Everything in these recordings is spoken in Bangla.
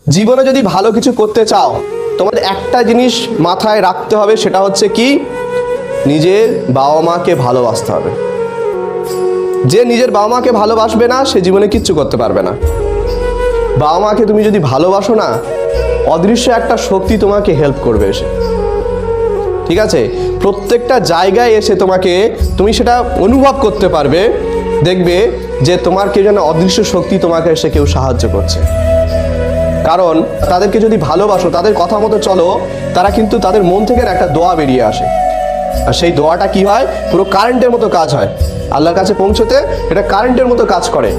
জীবনে যদি ভালো কিছু করতে চাও তোমাদের একটা জিনিস মাথায় রাখতে হবে, সেটা হচ্ছে কি, নিজের বাবা মাকে ভালোবাসতে হবে। যে নিজের বাবা মাকে ভালোবাসবে না সে জীবনে কিচ্ছু করতে পারবে না। বাবা মাকে তুমি যদি ভালোবাসো না, অদৃশ্য একটা শক্তি তোমাকে হেল্প করবে এসে, ঠিক আছে? প্রত্যেকটা জায়গায় এসে তুমি সেটা অনুভব করতে পারবে, দেখবে যে তোমার কেউ যেন অদৃশ্য শক্তি তোমাকে এসে কেউ সাহায্য করছে। কারণ তাদেরকে যদি ভালোবাসো, তাদের কথা মতো চলো, তারা কিন্তু তাদের মন থেকে একটা দোয়া বেরিয়ে আসে, আর সেই দোয়াটা কি হয়, পুরো কারেন্টের মতো কাজ হয়। আল্লাহর কাছে পৌঁছতে এটা কারেন্টের মতো কাজ করে,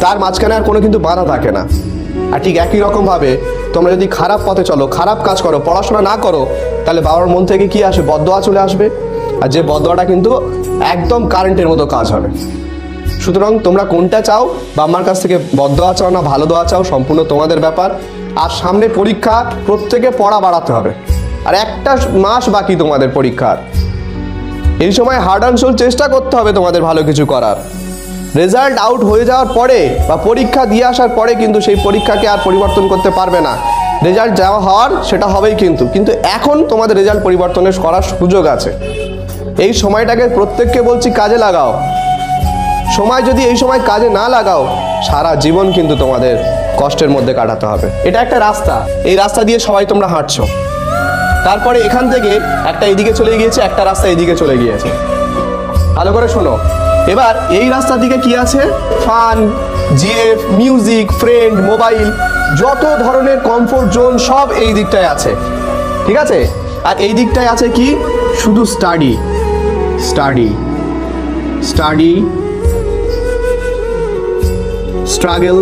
তার মাঝখানে আর কোনো কিন্তু বাধা থাকে না। আর ঠিক একই রকমভাবে তোমরা যদি খারাপ পথে চলো, খারাপ কাজ করো, পড়াশোনা না করো, তাহলে বাবার মন থেকে কি আসে, বদদোয়া চলে আসবে, আর যে বদদোয়াটা কিন্তু একদম কারেন্টের মতো কাজ হবে। সুতরাং তোমরা কোনটা চাও, বাবা মার কাছ থেকে বদদোয়া চাও না ভালো দোয়া চাও, সম্পূর্ণ তোমাদের ব্যাপার। আর সামনে পরীক্ষা, প্রত্যেকে পড়া বাড়াতে হবে, আর একটা মাস বাকি তোমাদের পরীক্ষার। এই সময় হার্ড অ্যান্ড সোল চেষ্টা করতে হবে তোমাদের ভালো কিছু করার। রেজাল্ট আউট হয়ে যাওয়ার পরে বা পরীক্ষা দিয়ে আসার পরে কিন্তু সেই পরীক্ষাকে আর পরিবর্তন করতে পারবে না। রেজাল্ট যা হওয়ার সেটা হবেই, কিন্তু এখন তোমাদের রেজাল্ট পরিবর্তনের করার সুযোগ আছে। এই সময়টাকে প্রত্যেককে বলছি কাজে লাগাও। সময় যদি এই সময় কাজে না লাগাও, সারা জীবন কিন্তু তোমাদের কষ্টের মধ্যে কাটাতে হবে। এটা একটা রাস্তা, এই রাস্তা দিয়ে সবাই তোমরা হাঁটছো। তারপরে এখান থেকে একটা এদিকে চলে গিয়েছে, একটা রাস্তা এদিকে চলে গিয়েছে। ভালো করে শোনো, এবার এই রাস্তার দিকে কি আছে, fun, GF, music, friend, mobile, যত ধরনের কমফোর্ট জোন সব এই দিকটায় আছে, ঠিক আছে? আর এই দিকটায় আছে কি, শুধু study study study, struggle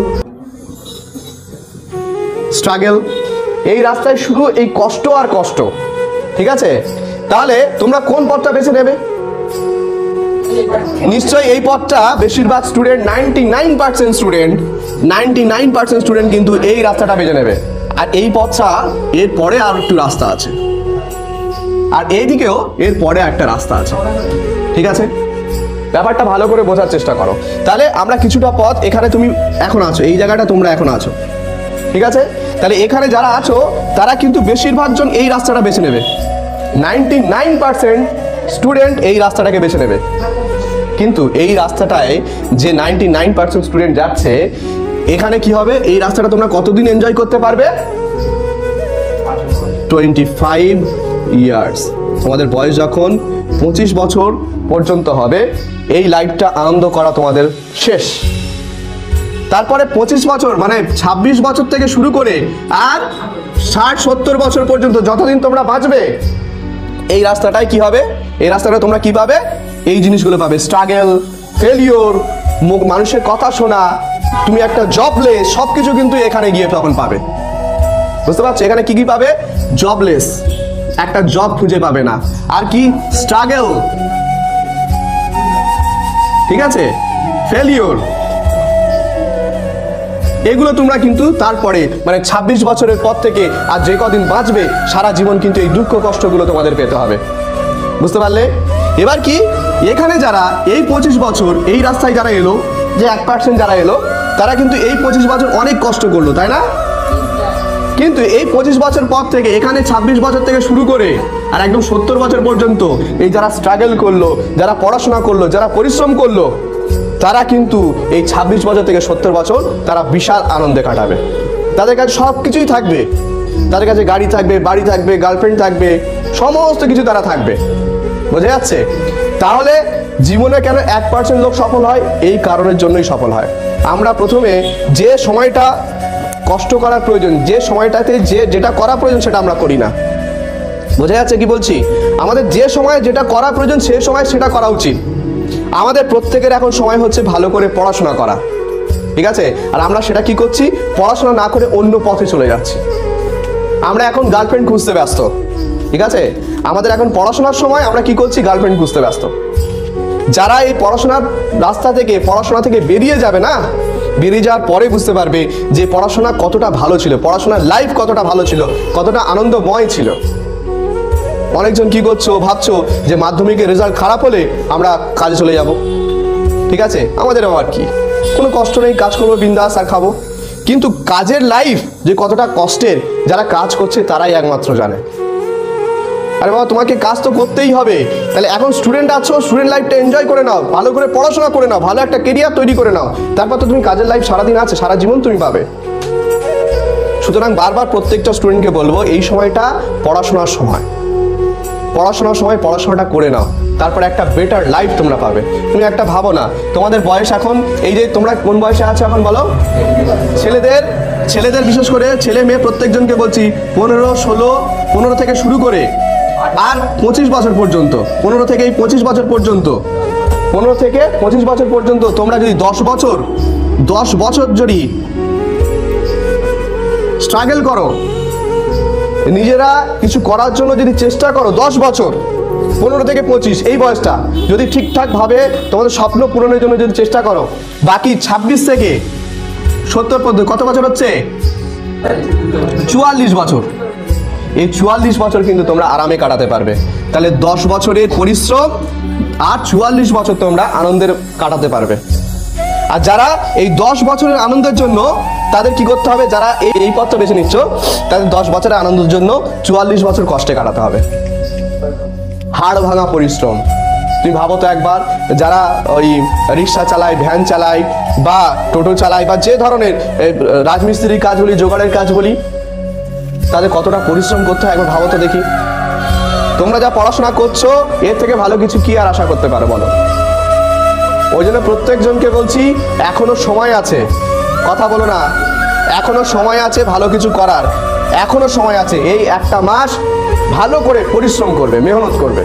struggle, এই রাস্তায় শুধু এই কষ্ট আর কষ্ট, ঠিক আছে? তাহলে তোমরা কোন পথটা বেছে নেবে? নিশ্চয়ই এই পথটা বেশিরভাগ স্টুডেন্ট, 99% স্টুডেন্ট কিন্তু এই রাস্তাটা বেছে নেবে। আর এই পথটা এর পরে আর একটু রাস্তা আছে, আর এইদিকেও এর পরে একটা রাস্তা আছে, ঠিক আছে? ব্যাপারটা ভালো করে বোঝার চেষ্টা করো। তাহলে আমরা কিছুটা পথ, এখানে তুমি এখন আছো, এই জায়গাটা তোমরা এখন আছো, ঠিক আছে? তাহলে এখানে যারা আছো তারা কিন্তু বেশিরভাগ জন এই রাস্তাটা বেছে নেবে। 99% স্টুডেন্ট এই রাস্তাটাকে বেছে নেবে। কিন্তু এই রাস্তাটায় যে 99% স্টুডেন্ট যাচ্ছে, এখানে কি হবে, এই রাস্তাটা তোমরা কতদিন এনজয় করতে পারবে? 25 ইয়ার্স। তোমাদের বয়স যখন 25 বছর পর্যন্ত হবে, এই লাইফটা আনন্দ করা তোমাদের শেষ। তারপরে 25 বছর মানে 26 বছর থেকে শুরু করে আর 60-70 বছর পর্যন্ত যতদিন তোমরা বাঁচবে, এই রাস্তাটাই কি হবে, এই রাস্তাটা তোমরা কি পাবে, এই জিনিসগুলো পাবে। স্ট্রাগল, ফেলিওর, মানুষের কথা শোনা, তুমি একটা জবলেস, সবকিছু কিন্তু এখানে গিয়ে তখন পাবে। বুঝতে পারছো? এখানে কি কি পাবে? জবলেস, একটা জব খুঁজে পাবে না। আর কি? স্ট্রাগল, ঠিক আছে? ফেলিওর, এগুলো তোমরা কিন্তু তারপরে মানে 26 বছরের পর থেকে আর যে কদিন বাঁচবে, সারা জীবন কিন্তু এই দুঃখ কষ্টগুলো তোমাদের পেতে হবে। বুঝতে পারলে? এবার কি, এখানে যারা এই 25 বছর এই রাস্তায় যারা এলো, যে 1% যারা এলো, তারা কিন্তু এই 25 বছর অনেক কষ্ট করলো, তাই না? কিন্তু এই 25 বছর পর থেকে এখানে 26 বছর থেকে শুরু করে আর একদম 70 বছর পর্যন্ত এই যারা স্ট্রাগল করলো, যারা পড়াশোনা করলো, যারা পরিশ্রম করলো, তারা কিন্তু এই 26 বছর থেকে 70 বছর তারা বিশাল আনন্দে কাটাবে। তাদের কাছে সব কিছুই থাকবে, তাদের কাছে গাড়ি থাকবে, বাড়ি থাকবে, গার্লফ্রেন্ড থাকবে, সমস্ত কিছু তারা থাকবে। বোঝা যাচ্ছে? তাহলে জীবনে কেন 1% লোক সফল হয়? এই কারণের জন্যই সফল হয়। আমরা প্রথমে যে সময়টা কষ্ট করার প্রয়োজন, যে সময়টাতে যেটা করা প্রয়োজন সেটা আমরা করি না। বোঝা যাচ্ছে কি বলছি? আমাদের যে সময় যেটা করা প্রয়োজন সে সময় সেটা করা উচিত। আমাদের প্রত্যেকের এখন সময় হচ্ছে ভালো করে পড়াশোনা করা, ঠিক আছে? আর আমরা সেটা কি করছি? পড়াশোনা না করে অন্য পথে চলে যাচ্ছি। আমরা এখন গার্লফ্রেন্ড খুঁজতে ব্যস্ত, ঠিক আছে? আমাদের এখন পড়াশোনার সময়, আমরা কি করছি? গার্লফ্রেন্ড খুঁজতে ব্যস্ত। যারা এই পড়াশোনার রাস্তা থেকে, পড়াশোনা থেকে বেরিয়ে যাবে না, বেরিয়ে যাওয়ার পরে বুঝতে পারবে যে পড়াশোনা কতটা ভালো ছিল, পড়াশোনার লাইফ কতটা ভালো ছিল, কতটা আনন্দময় ছিল। অনেকজন কি করছো, ভাবছো যে মাধ্যমিকের রেজাল্ট খারাপ হলে আমরা কাজে চলে যাব, ঠিক আছে? আমাদের আবার কি, কোনো কষ্ট নেই, কাজ করবো বিন্দাস আর খাবো। কিন্তু কাজের লাইফ যে কতটা কষ্টের, যারা কাজ করছে তারাই একমাত্র জানে। আরে বাবা, তোমাকে কাজ তো করতেই হবে। তাহলে এখন স্টুডেন্ট আছো, স্টুডেন্ট লাইফটা এনজয় করে নাও, ভালো করে পড়াশোনা করে নাও, ভালো একটা কেরিয়ার তৈরি করে নাও, তারপর তো তুমি কাজের লাইফ সারাদিন আছে, সারা জীবন তুমি পাবে। সুতরাং বারবার প্রত্যেকটা স্টুডেন্টকে বলবো, এই সময়টা পড়াশোনার সময়, পড়াশোনার সময় পড়াশোনাটা করে নাও, তারপর একটা বেটার লাইফ তোমরা পাবে। তুমি একটা ভাবো না, তোমাদের বয়স এখন, এই যে তোমরা কোন বয়সে আছো এখন বলো? ছেলেদের বিশেষ করে ছেলে মেয়ে প্রত্যেকজনকে বলছি 15, 16, 15 থেকে শুরু করে আর 25 বছর পর্যন্ত, 15 থেকে 25 বছর পর্যন্ত, 15 থেকে 25 বছর পর্যন্ত তোমরা যদি 10 বছর যদি স্ট্রাগল করো, নিজেরা কিছু করার জন্য যদি চেষ্টা করো, 10 বছর, 15 থেকে 25 এই বয়সটা যদি ঠিকঠাক ভাবে তোমাদের স্বপ্ন পূরণের জন্য যদি চেষ্টা করো, বাকি 26 থেকে 70 পর্যন্ত কত বছর হচ্ছে? 44 বছর। এই 44 বছর কিন্তু তোমরা আরামে কাটাতে পারবে। তাহলে 10 বছরের পরিশ্রম আর 44 বছর তোমরা আনন্দের কাটাতে পারবে। আর যারা এই 10 বছরের আনন্দের জন্য, তাদের কি করতে হবে? যারা এই পথটা বেছে নিচ্ছ, তাদের 10 বছরের আনন্দের জন্য 44 বছর কষ্টে কাটাতে হবে, হাড় ভাঙা পরিশ্রম। তুমি ভাবো তো একবার, যারা ওই রিক্সা চালায়, ভ্যান চালায় বা টোটো চালায় বা যে ধরনের রাজমিস্ত্রির কাজ বলি, জোগাড়ের কাজ বলি, তাদের কতটা পরিশ্রম করতে হয় একবার ভাবো তো দেখি। তোমরা যা পড়াশোনা করছো, এর থেকে ভালো কিছু কি আর আশা করতে পারো বলো? ওই জন্য প্রত্যেকজনকে বলছি, এখনো সময় আছে, কথা বলো না, এখনো সময় আছে ভালো কিছু করার, এখনো সময় আছে। এই একটা মাস ভালো করে পরিশ্রম করবে, মেহনত করবে।